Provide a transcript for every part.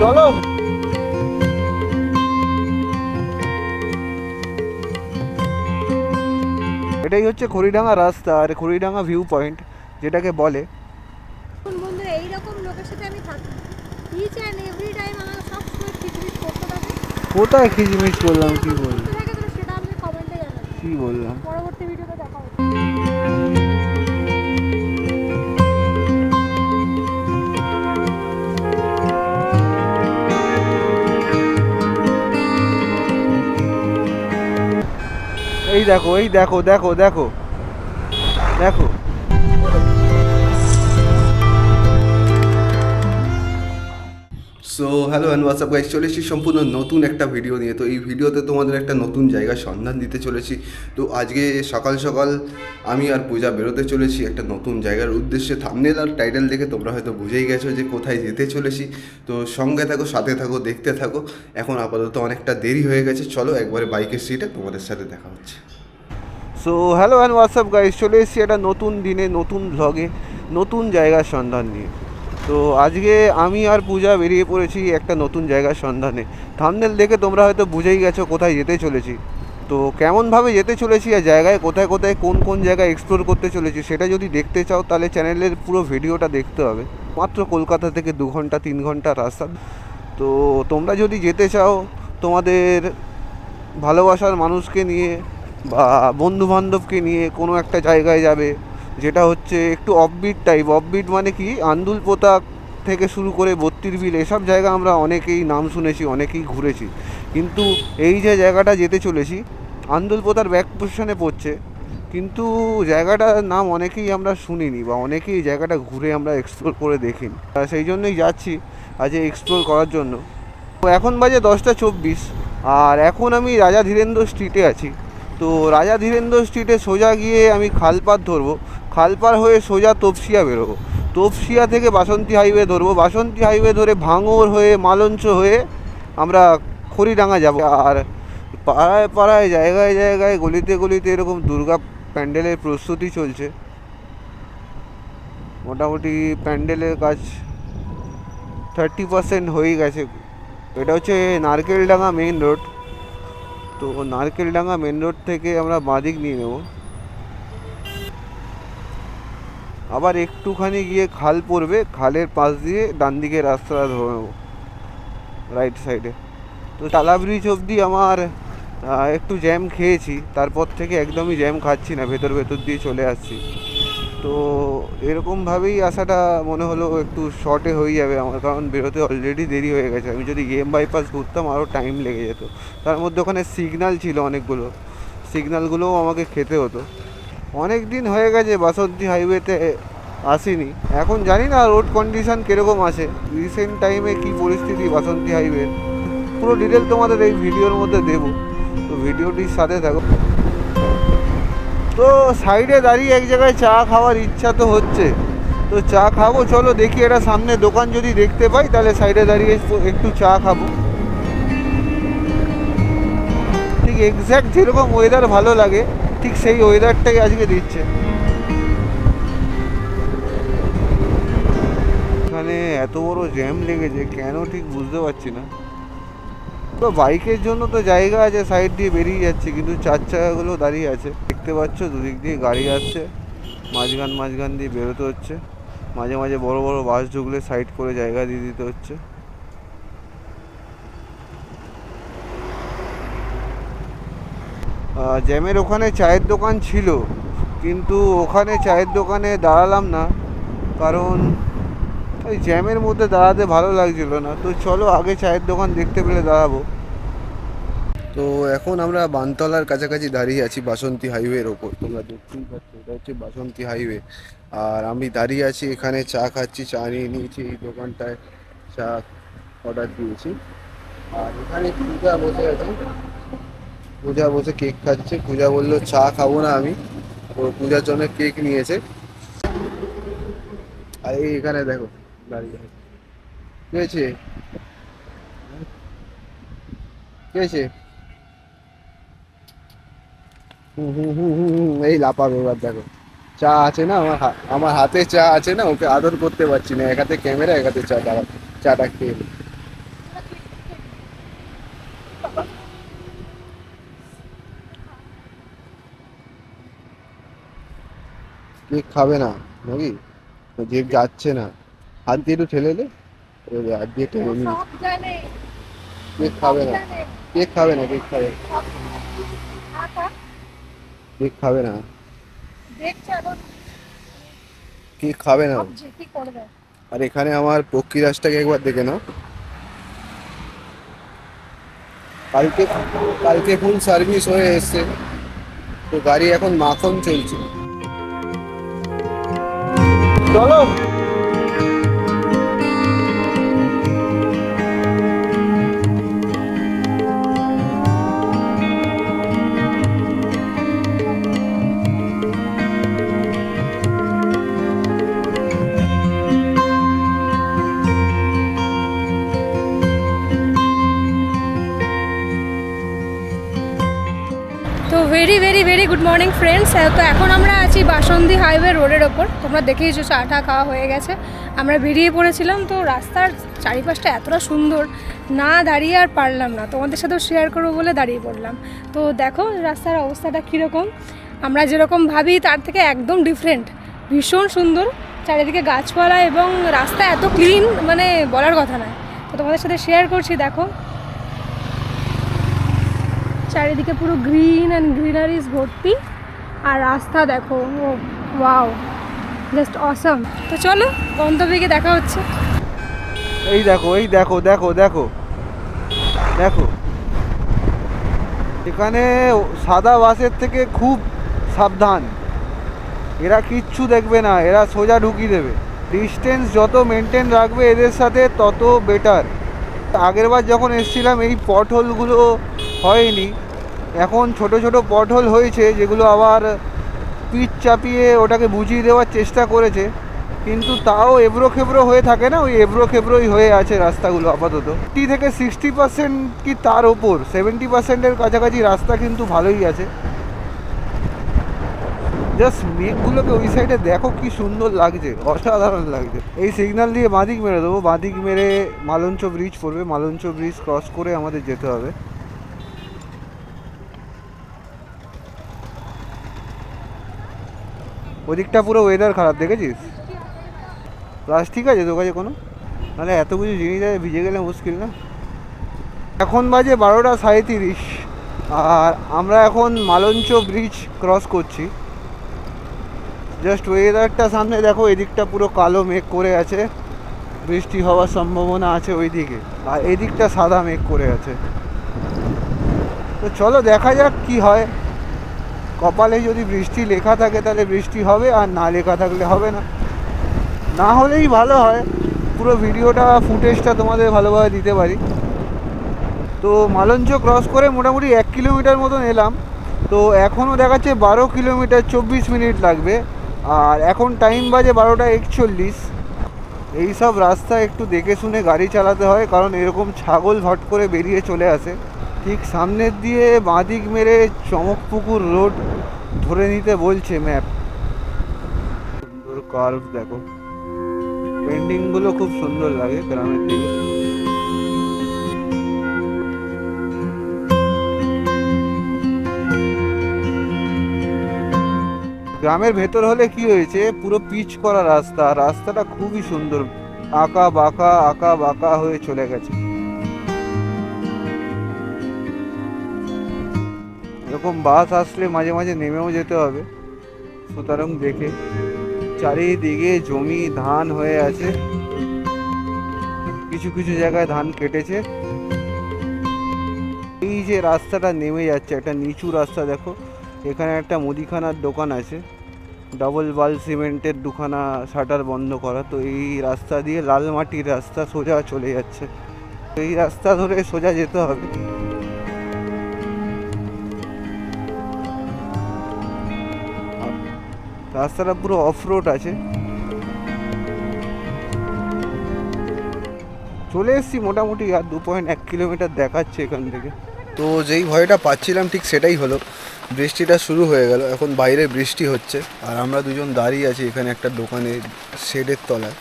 চলো। এটাই হচ্ছে খড়িডাঙ্গা রাস্তা আর খড়িডাঙ্গা ভিউ পয়েন্ট যেটাকে বলে। বন্ধুরা এইরকম লোকের সাথে আমি থাকি, ইচ অ্যান্ড এভরি টাইম আমার সব সময় খিচমিচ করতে থাকে। কোথায় খিচমিচ করলাম, কি বললাম? করতে থাকে তো সেটা আমি কমেন্টে জানাবো। কি বললাম? পরবর্তী ভিডিওতে দেখা হবে। এই দেখো, এই দেখো, দেখো দেখো দেখো। So hello and WhatsApp guys, চলে এসেছি সম্পূর্ণ নতুন একটা ভিডিও নিয়ে। তো এই ভিডিওতে তোমাদের একটা নতুন জায়গার সন্ধান দিতে চলেছি। তো আজকে সকাল সকাল আমি আর পূজা বেরোতে চলেছি একটা নতুন জায়গার উদ্দেশ্যে। থাম্বনেল আর টাইটেল দেখে তোমরা হয়তো বুঝেই গেছো যে কোথায় যেতে চলেছি। তো সঙ্গে থাকো, সাথে থাকো, দেখতে থাকো। এখন আপাতত অনেকটা দেরি হয়ে গেছে, চলো একবারে বাইকের সিটে তোমাদের সাথে দেখা হচ্ছে। So hello and WhatsApp guys, চলে এসেছি একটা নতুন দিনে, নতুন ভ্লগে, নতুন জায়গার সন্ধান নিয়ে। তো আজকে আমি আর পূজা বেরিয়ে পড়েছি একটা নতুন জায়গার সন্ধানে। থাম্বনেল দেখে তোমরা হয়তো বুঝেই গেছো কোথায় যেতে চলেছি। তো কেমনভাবে যেতে চলেছি আর জায়গায় কোথায় কোথায় কোন কোন জায়গায় এক্সপ্লোর করতে চলেছি সেটা যদি দেখতে চাও তাহলে চ্যানেলের পুরো ভিডিওটা দেখতে হবে। মাত্র কলকাতা থেকে 2 ঘন্টা 3 ঘন্টা রাস্তা। তো তোমরা যদি যেতে চাও তোমাদের ভালোবাসার মানুষকে নিয়ে বা বন্ধুবান্ধবকে নিয়ে কোনো একটা জায়গায় যাবে, যেটা হচ্ছে একটু অফবিট টাইপ। অফবিট মানে কি, আন্দুল পোতা থেকে শুরু করে বত্তির বিল, এসব জায়গা আমরা অনেকেই নাম শুনেছি, অনেকেই ঘুরেছি। কিন্তু এই যে জায়গাটা যেতে চলেছি আন্দুল পোতার ব্যাক পজিশনে পড়ছে, কিন্তু জায়গাটার নাম অনেকেই আমরা শুনিনি বা অনেকেই জায়গাটা ঘুরে আমরা এক্সপ্লোর করে দেখিনি। সেই জন্যই যাচ্ছি আজ এক্সপ্লোর করার জন্য। তো এখন বাজে 10টা 24, আর এখন আমি রাজা ধীরেন্দ্র স্ট্রিটে আছি। তো রাজা ধীরেন্দ্র স্ট্রিটে সোজা গিয়ে আমি খালপাড় ধরবো, খালপাড় হয়ে সোজা তপসিয়া বেরোবো, তপসিয়া থেকে বাসন্তী হাইওয়ে ধরবো, বাসন্তী হাইওয়ে ধরে ভাঙড় হয়ে মালঞ্চ হয়ে আমরা খড়িডাঙ্গা যাব। আর পাড়ায় পাড়ায় জায়গায় জায়গায় গলিতে গলিতে এরকম দুর্গা প্যান্ডেলের প্রস্তুতি চলছে। মোটামুটি প্যান্ডেলের কাজ 30% হয়ে গেছে। এটা হচ্ছে নারকেলডাঙ্গা মেইন রোড। তো নারকেলডাঙ্গা মেন রোড থেকে আমরা বাঁদিক নিয়ে নেব, আবার একটুখানি গিয়ে খাল পড়বে, খালের পাশ দিয়ে ডান দিকে রাস্তাটা ধরে নেব রাইট সাইডে। তো টালা ব্রিজ অবধি আমার একটু জ্যাম খেয়েছি, তারপর থেকে একদমই জ্যাম খাচ্ছি না, ভেতর ভেতর দিয়ে চলে আসছি। তো এরকমভাবেই আসাটা মনে হলো একটু শর্টে হয়ে যাবে আমার, কারণ বেরোতে অলরেডি দেরি হয়ে গেছে। আমি যদি গেম বাইপাস ঘুরতাম আরও টাইম লেগে যেত। তার মধ্যে ওখানে সিগন্যাল ছিল অনেকগুলো, সিগন্যালগুলোও আমাকে খেতে হতো। অনেক দিন হয়ে গেছে বাসন্তী হাইওয়েতে আসিনি, এখন জানি না রোড কন্ডিশন কীরকম আছে, রিসেন্ট টাইমে কী পরিস্থিতি বাসন্তী হাইওয়ের। পুরো ডিটেল তোমাদের এই ভিডিওর মধ্যে দেবো, তো ভিডিওটির সাথে থাকো। তো সাইডে দাঁড়িয়ে এক জায়গায় চা খাওয়ার ইচ্ছা তো হচ্ছে, তো চা খাবো। চলো দেখি একটা সামনে দোকান যদি দেখতে পাই তাহলে সাইডে দাঁড়িয়ে একটু চা খাবো। ঠিক এক্স্যাক্ট যেরকম ওয়েদার ভালো লাগে ঠিক সেই ওয়েদারটাই আজকে দিচ্ছে। এখানে এত বড় জ্যাম লেগেছে কেন ঠিক বুঝতে পারছি না। তো বাইকের জন্য তো জায়গা আছে, সাইড দিয়ে বেরিয়ে যাচ্ছে, কিন্তু 4 চাকাগুলো দাঁড়িয়ে আছে। দেখতে পাচ্ছ দুদিক দিয়ে গাড়ি আসছে, মাঝখান মাঝখান দিয়ে বেরোতে হচ্ছে। মাঝে মাঝে বড় বড় বাস ঢুকলে সাইড করে জায়গা দিয়ে দিতে হচ্ছে। জ্যামের ওখানে চায়ের দোকান ছিল, কিন্তু ওখানে চায়ের দোকানে দাঁড়ালাম না, কারণ ওই জ্যামের মধ্যে দাঁড়াতে ভালো লাগছিল না। তো চলো আগে চায়ের দোকান দেখতে পেলে দাঁড়াবো। তো এখন আমরা বানতলার কাছাকাছি দাঁড়িয়ে আছি বাসন্তী হাইওয়ের ওপর, তোমরা দেখতেই পাচ্ছ এটা হচ্ছে বাসন্তী হাইওয়ে। আর আমি দাঁড়িয়ে আছি এখানে, চা খাচ্ছি, চা নিয়ে নিয়েছি এই দোকানটায়, চা অর্ডার দিয়েছি। আর এখানে পূজা বসে আছে, পূজা বসে কেক খাচ্ছে। পূজা বললো চা খাবো না আমি, তো পূজার জন্য কেক নিয়েছে। আর এই এখানে দেখো দাঁড়িয়ে আছে। কে আছে? কে আছে? হুম হুম হুম হুম হুম, এই লাপাবে এবার দেখো। চা আছে না আমার আমার হাতে চা আছে না, ওকে আদর করতে পারছি না, এক হাতে ক্যামেরা এক হাতে চা, দাঁড়া চাটা খেয়ে নি। কেক খাবে না নাকি? কেক যাচ্ছে না, হাত দিয়ে একটু ঠেলে দে, হাত দিয়ে ঠেলে নি। সব জানে, কেক সব খাবে না, জানে। কেক খাবে না, কেক খাবে, সব খা, খা। কেক খাবে না, দেখছে এখন, কেক খাবে না। সব জেতি করবে। আর এখানে আমার পক্ষীরাজটাকে একবার দেখে নাও। কালকে কালকে ফুল সার্ভিস হয়ে এসছে, তো গাড়ি এখন মাখন চলছে। চলো। তো very very very good morning friends. তো এখন আমরা আছি বাসন্তী হাইওয়ে রোডের ওপর। তোমরা দেখেইছো চা টা খাওয়া হয়ে গেছে, আমরা বেরিয়ে পড়েছিলাম। তো রাস্তার চারিপাশটা এতটা সুন্দর, না দাঁড়িয়ে আর পারলাম না, তোমাদের সাথেও শেয়ার করবো বলে দাঁড়িয়ে পড়লাম। তো দেখো রাস্তার অবস্থাটা কীরকম, আমরা যেরকম ভাবি তার থেকে একদম ডিফারেন্ট, ভীষণ সুন্দর। চারিদিকে গাছপালা এবং রাস্তা এত ক্লিন, মানে বলার কথা নয়। তো তোমাদের সাথে শেয়ার করছি। দেখো চারিদিকে পুরো গ্রিন অ্যান্ড গ্রিনারিজ ভর্তি, আর রাস্তা দেখো, ও ওয়াও, জাস্ট অসাম। তো চলো গন্তব্যে গিয়ে দেখা হচ্ছে। এই দেখো, এই দেখো, দেখো দেখো দেখো, এখানে সাদা বাসের থেকে খুব সাবধান, এরা কিচ্ছু দেখবে না, এরা সোজা ঢুকিয়ে দেবে। ডিস্টেন্স যত মেনটেন রাখবে এদের সাথে তত বেটার। আগেরবার যখন এসেছিলাম এই পটহোলগুলো হয়নি, এখন ছোট ছোট পটহোল হয়েছে, যেগুলো আবার পিচ চাপিয়ে ওটাকে বুঝিয়ে দেওয়ার চেষ্টা করেছে, কিন্তু তাও এবড়ো খেবড়ো হয়ে থাকে না, ওই এবড়ো খেবড়োই হয়ে আছে রাস্তাগুলো আপাতত। 50 থেকে 60% কি তার ওপর, 70%-এর কাছাকাছি রাস্তা কিন্তু ভালোই আছে। জাস্ট মেঘগুলোকে ওই সাইডে দেখো কি সুন্দর লাগছে, অসাধারণ লাগছে। এই সিগন্যাল দিয়ে বাঁদিক মেরে দেবো, বাঁদিক মেরে মালঞ্চ ব্রিজ পড়বে, মালঞ্চ ব্রিজ ক্রস করে আমাদের যেতে হবে। ওদিকটা পুরো ওয়েদার খারাপ, দেখেছিস? প্লাস ঠিক আছে তোর কাছে কোনো, নাহলে এত কিছু জিনিস আছে, ভিজে গেলে মুশকিল না। এখন বাজে 12:37, আর আমরা এখন মালঞ্চ ব্রিজ ক্রস করছি। জাস্ট ওয়েদারটা সামনে দেখো, এদিকটা পুরো কালো মেঘ করে আছে, বৃষ্টি হওয়ার সম্ভাবনা আছে ওই দিকে, আর এদিকটা সাদা মেঘ করে আছে। তো চলো দেখা যাক কি হয়। কপালে যদি বৃষ্টি লেখা থাকে তাহলে বৃষ্টি হবে, আর না লেখা থাকলে হবে না। না হলেই ভালো হয়, পুরো ভিডিওটা ফুটেজটা তোমাদের ভালোভাবে দিতে পারি। তো মালঞ্চ ক্রস করে মোটামুটি 1 কিলোমিটার মতন এলাম। তো এখনও দেখাচ্ছে 12 কিলোমিটার 24 মিনিট লাগবে, আর এখন টাইম বাজে 12:41। এইসব রাস্তা একটু দেখে শুনে গাড়ি চালাতে হয়, কারণ এরকম ছাগল হট করে বেরিয়ে চলে আসে। ঠিক সামনের দিয়ে বাঁদিক মেরে চমকপুকুর রোড ধরে নিতে বলছে ম্যাপ। সুন্দর কার্ভ দেখো, পেন্ডিংগুলো খুব সুন্দর লাগে গ্রামের দিকে। গ্রামের ভেতর হলে কি হয়েছে, পুরো পিচ করা রাস্তা, রাস্তাটা খুবই সুন্দর, আঁকা বাঁকা হয়ে চলে গেছে। এরকম বাস আসলে মাঝে মাঝে নেমেও যেতে হবে, সুতরাং দেখে। চারিদিকে জমি ধান হয়ে আছে, কিছু কিছু জায়গায় ধান কেটেছে। এই যে রাস্তাটা নেমে যাচ্ছে, একটা নিচু রাস্তা দেখো, এখানে একটা মুদিখানার দোকান আছে, ডাবল বাল সিমেন্টের দুখানা শাটার বন্ধ করা। তো এই রাস্তা দিয়ে লাল মাটির রাস্তা সোজা চলে যাচ্ছে, এই রাস্তা ধরে সোজা যেতে হবে। রাস্তাটা পুরো অফ রোড আছে। চলে এসেছি মোটামুটি, আর 2.1 কিলোমিটার দেখাচ্ছে এখান থেকে। তো যেই ভয়টা পাচ্ছিলাম ঠিক সেটাই হলো, বৃষ্টিটা শুরু হয়ে গেল। এখন বাইরে বৃষ্টি হচ্ছে, আর আমরা দুজন দাঁড়িয়ে আছি এখানে একটা দোকানে শেডের তলায়।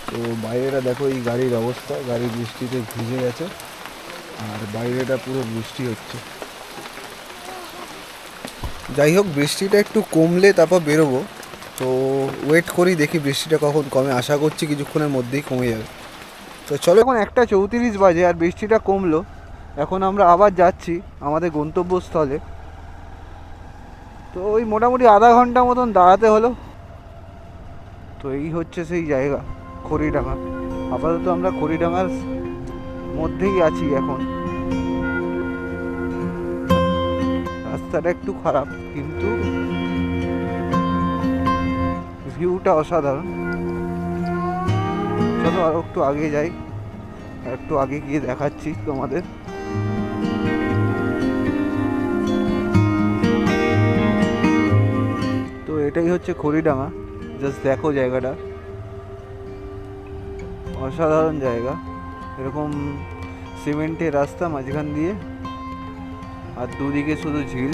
তো বাইরেটা দেখো, এই গাড়ির অবস্থা, গাড়ি বৃষ্টিতে ভিজে গেছে, আর বাইরেটা পুরো বৃষ্টি হচ্ছে। যাই হোক, বৃষ্টিটা একটু কমলে তারপর বেরোবো। তো ওয়েট করি, দেখি বৃষ্টিটা কখন কমে। আশা করছি কিছুক্ষণের মধ্যেই কমে যাবে। তো চলো, এখন 1:34 বাজে আর বৃষ্টিটা কমলো। এখন আমরা আবার যাচ্ছি আমাদের গন্তব্যস্থলে। তো ওই মোটামুটি আধা ঘন্টা মতন দাঁড়াতে হলো। তো এই হচ্ছে সেই জায়গা, খড়িডাঙ্গা। আপাতত আমরা খড়িডাঙ্গার মধ্যেই আছি এখন। রাস্তাটা একটু খারাপ, কিন্তু ভিউটা অসাধারণ। চলো আরো একটু আগে যাই, একটু আগে গিয়ে দেখাচ্ছি তোমাদের। তো এটাই হচ্ছে খড়িডাঙ্গা। জাস্ট দেখো জায়গাটা, অসাধারণ জায়গা। এরকম সিমেন্টের রাস্তা মাঝখান দিয়ে, আর দুদিকে শুধু ঝিল।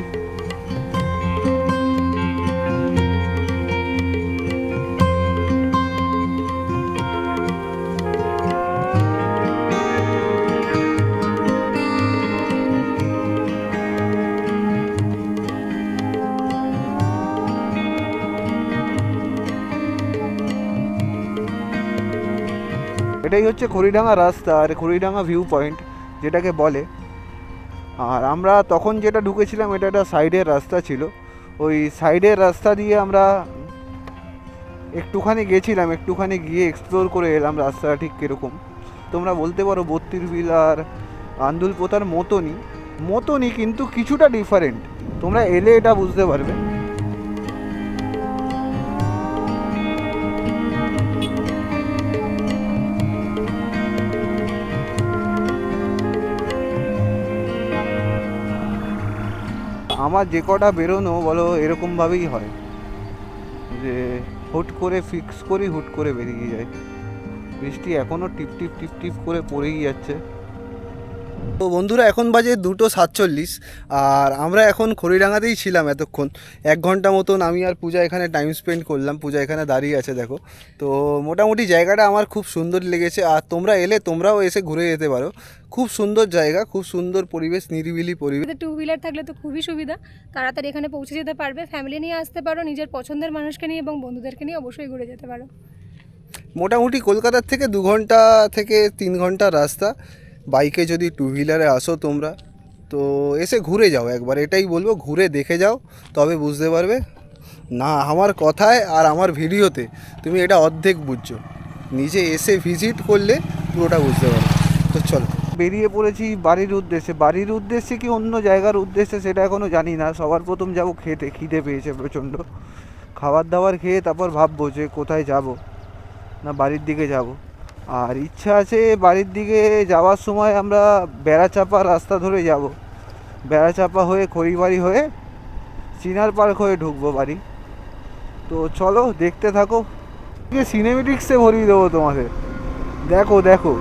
এটাই হচ্ছে খড়িডাঙ্গা রাস্তা আর খড়িডাঙ্গা ভিউ পয়েন্ট যেটাকে বলে। আর আমরা তখন যেটা ঢুকেছিলাম এটা একটা সাইডের রাস্তা ছিল। ওই সাইডের রাস্তা দিয়ে আমরা একটুখানি গেছিলাম, একটুখানি গিয়ে এক্সপ্লোর করে এলাম রাস্তাটা ঠিক কীরকম। তোমরা বলতে পারো বত্তির বিল আর আন্দুলপোতার মতনই, কিন্তু কিছুটা ডিফারেন্ট। তোমরা এলে এটা বুঝতে পারবে। আমার যে কটা বেরোনো বলো এরকমভাবেই হয়, যে হুট করে ফিক্স করি, হুট করে বেরিয়ে যায়। বৃষ্টি এখনও টিপ টিপ টিপ টিপ করে পড়েই যাচ্ছে। তো বন্ধুরা, এখন বাজে 2:47 আর আমরা এখন খড়িডাঙ্গাতেই ছিলাম এতক্ষণ। 1 ঘন্টা মতন আমি আর পূজা এখানে টাইম স্পেন্ড করলাম। পূজা এখানে দাঁড়িয়ে আছে দেখো। তো মোটামুটি জায়গাটা আমার খুব সুন্দর লেগেছে। আর তোমরা এলে তোমরাও এসে ঘুরে যেতে পারো। খুব সুন্দর জায়গা, খুব সুন্দর পরিবেশ, নিরিবিলি পরিবেশ। 2 হুইলার থাকলে তো খুবই সুবিধা, তাড়াতাড়ি এখানে পৌঁছে যেতে পারবে। ফ্যামিলি নিয়ে আসতে পারো, নিজের পছন্দের মানুষকে নিয়ে এবং বন্ধুদেরকে নিয়ে অবশ্যই ঘুরে যেতে পারো। মোটামুটি কলকাতার থেকে 2 ঘন্টা থেকে 3 ঘন্টা রাস্তা। বাইকে যদি 2 হুইলারে আসো তোমরা, তো এসে ঘুরে যাও একবার। এটাই বলবো, ঘুরে দেখে যাও, তবে বুঝতে পারবে। না আমার কথায় আর আমার ভিডিওতে তুমি এটা অর্ধেক বুঝছো, নিজে এসে ভিজিট করলে পুরোটা বুঝতে পারবে। তো চলো, বেরিয়ে পড়েছি বাড়ির উদ্দেশ্যে। বাড়ির উদ্দেশ্যে কি অন্য জায়গার উদ্দেশ্যে সেটা এখনও জানি না। সবার প্রথম যাবো খেতে, খিদে পেয়েছে প্রচণ্ড। খাবার দাবার খেয়ে তারপর ভাববো যে কোথায় যাব, না বাড়ির দিকে যাব। আর ইচ্ছা আছে বাড়ির দিকে যাওয়ার সময় আমরা বেড়াচাপা রাস্তা ধরে যাব। বেড়াচাপা হয়ে খড়িবাড়ি হয়ে চিনার পার্ক হয়ে ঢুকবো বাড়ি। তো চলো দেখতে থাকো, সিনেমেটিক্সে ভরিয়ে দেবো তোমাদের। দেখো দেখো,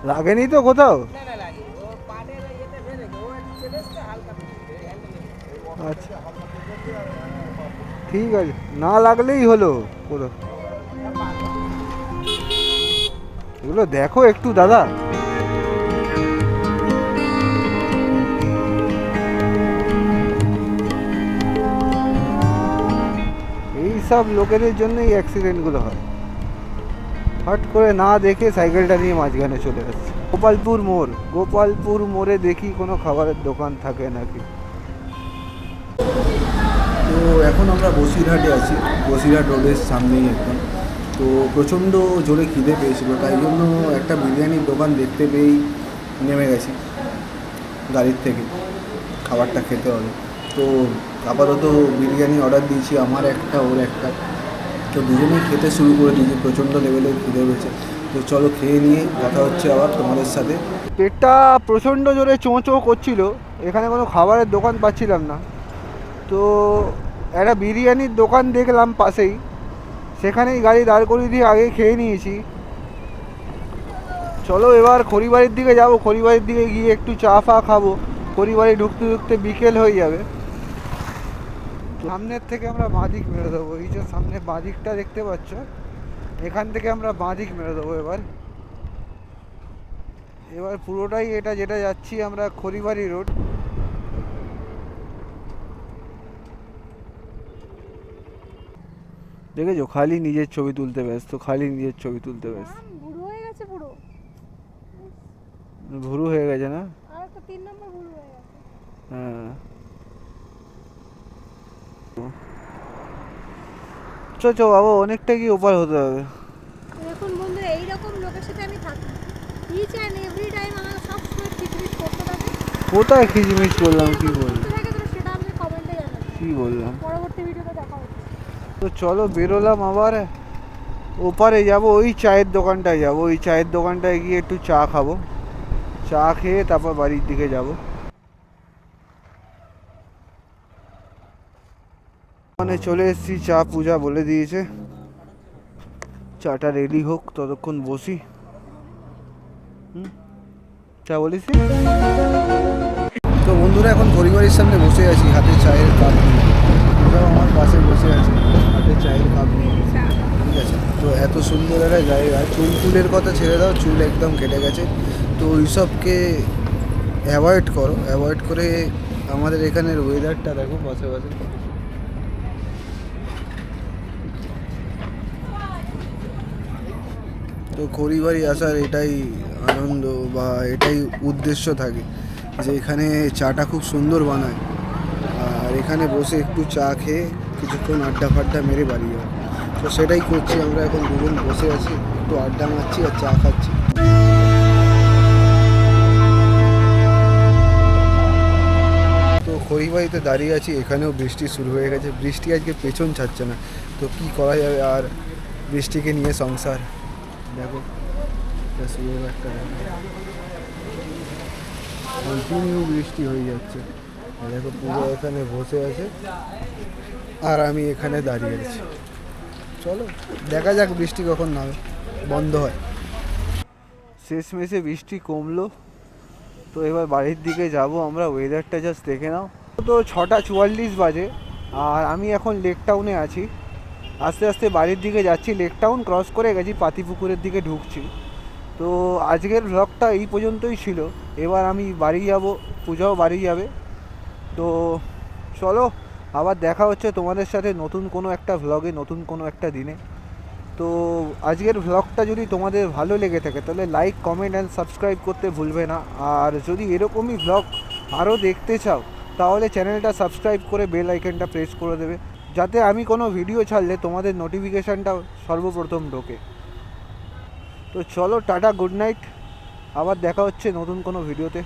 লাগেনি তো কোথাও? আচ্ছা ঠিক আছে, না লাগলেই হলো। কোথাও এগুলো দেখো একটু দাদা। এই সব লোকেদের জন্যই অ্যাক্সিডেন্টগুলো হয়। হট করে না দেখে সাইকেলটা নিয়ে মাঝখানে চলে যাচ্ছে। গোপালপুর মোড়ে দেখি কোনো খাবারের দোকান থাকে নাকি। তো এখন আমরা বসিরহাটে আছি, বসিরহাট রোডের সামনেই একদম। তো প্রচণ্ড জোরে খিদে পেয়েছিল, তাই জন্য একটা বিরিয়ানির দোকান দেখতে পেয়েই নেমে গেছি গাড়ির থেকে। খাবারটা খেতে হবে। তো আপাতত বিরিয়ানি অর্ডার দিয়েছি, আমার একটা ওর একটা। তো দুজনেই খেতে শুরু করে দিয়েছি, প্রচণ্ড লেভেলের খিদে হয়েছে। তো চলো খেয়ে নিয়ে কথা হচ্ছে আবার তোমাদের সাথে। পেটটা প্রচণ্ড জোরে চোঁ চোঁ করছিল, এখানে কোনো খাবারের দোকান পাচ্ছিলাম না। তো একটা বিরিয়ানির দোকান দেখলাম পাশেই, সেখানেই গাড়ি দাঁড় করিয়ে দিয়ে আগে খেয়ে নিয়েছি। চলো এবার খড়িবাড়ির দিকে যাব, খড়িবাড়ির দিকে গিয়ে একটু চা ফা খাবো। খড়িবাড়ি ঢুকতে ঢুকতে বিকেল হয়ে যাবে। সামনের থেকে আমরা বাঁদিক মেরে দেবো, এই যে সামনে বাঁদিকটা দেখতে পাচ্ছ, এখান থেকে আমরা বাঁদিক মেরে দেবো। এবার পুরোটাই এটা যেটা যাচ্ছি আমরা খড়িবাড়ি রোড। দেখেছো, খালি নিজের ছবি তুলতে ব্যস্ত, খালি নিজের ছবি তুলতে ব্যস্ত। বুড়ো হয়ে গেছে পুরো, ভুরু হয়ে গেছে না? আর একটা 3 নম্বর বুড়ো হয়ে গেছে। হ্যাঁ, চো বাবা, অনেকটা কি ওপার হতে হবে। দেখুন বন্ধুরা, এইরকম লোকের সাথে আমি থাকি, ইচ অ্যান্ড এভরি টাইম আমাকে সব সময় খিচমিচ করতে থাকে। কোথায় খিচমিচ করলাম, কি বললাম, করতে থাকে, তো সেটা আমাকে কমেন্টে জানাবেন, কি বললাম? পরবর্তী ভিডিওতে দেখা হচ্ছে। তো চলো বেরোলাম আবার ওপারে যাব, ওই চায়ের দোকানটায় যাব। ওই চায়ের দোকানটায় গিয়ে একটু চা খাবো, চা খেয়ে তারপর বাড়ির দিকে যাব। মানে চলে এসেছি, চা পূজা বলে দিয়েছে, চাটা রেডি হোক, ততক্ষণ বসি। চা বলিস? তো বন্ধুরা, এখন পরিবারের সামনে বসে আছি, হাতে চায়ের কাপ নিয়ে। ওরাও আমার পাশে বসে আছে, হাতে চায়ের কাপ নিয়ে। ঠিক আছে, তো এত সুন্দর একটা জায়গা। চুলের কথা ছেড়ে দাও, চুল একদম কেটে গেছে। তো ওইসবকে অ্যাভয়েড করো, অ্যাভয়েড করে আমাদের এখানের ওয়েদারটা দেখো পাশে পাশে। তো খড়িবাড়ি আসার এটাই আনন্দ বা এটাই উদ্দেশ্য থাকে, যে এখানে চাটা খুব সুন্দর বানায়, আর এখানে বসে একটু চা খেয়ে কিছুক্ষণ আড্ডা ফাড্ডা মেরে বাড়ি যাবো। তো সেটাই করছি, আমরা এখন দুজন বসে আছি, একটু আড্ডা মারছি আর চা খাচ্ছি। তো খড়িবাড়িতে দাঁড়িয়ে আছি, এখানেও বৃষ্টি শুরু হয়ে গেছে। বৃষ্টি আজকে পেছন ছাড়ছে না, তো কি করা যাবে আর, বৃষ্টিকে নিয়ে সংসার। দেখো শুরু একটা কন্টিনিউ বৃষ্টি হয়ে যাচ্ছে। দেখো পুরো এখানে বসে আছে আর আমি এখানে দাঁড়িয়ে আছি। চলো দেখা যাক বৃষ্টি কখন নামে, বন্ধ হয়। শেষমেশে বৃষ্টি কমলো, তো এবার বাড়ির দিকে যাব আমরা। ওয়েদারটা জাস্ট দেখে নাও। তো 6:44 বাজে আর আমি এখন লেক টাউনে আছি। আস্তে আস্তে বাড়ির দিকে যাচ্ছি, লেক টাউন ক্রস করে গেছি, পাতিপুকুরের দিকে ঢুকছি। তো আজকের ব্লগটা এই পর্যন্তই ছিল। এবার আমি বাড়ি যাব, পূজাও বাড়ি যাবে। তো চলো আবার দেখা হচ্ছে তোমাদের সাথে নতুন কোনো একটা ভ্লগে, নতুন কোনো একটা দিনে। তো আজকের ভ্লগটা যদি তোমাদের ভালো লেগে থাকে তাহলে লাইক, কমেন্ট অ্যান্ড সাবস্ক্রাইব করতে ভুলবে না। আর যদি এরকমই ভ্লগ আরও দেখতে চাও তাহলে চ্যানেলটা সাবস্ক্রাইব করে বেল আইকনটা প্রেস করে দেবে, যাতে আমি কোনো ভিডিও ছাড়লে তোমাদের নোটিফিকেশানটা সর্বপ্রথম ঢোকে। তো চলো টাটা, গুড নাইট, আবার দেখা হচ্ছে নতুন কোনো ভিডিওতে।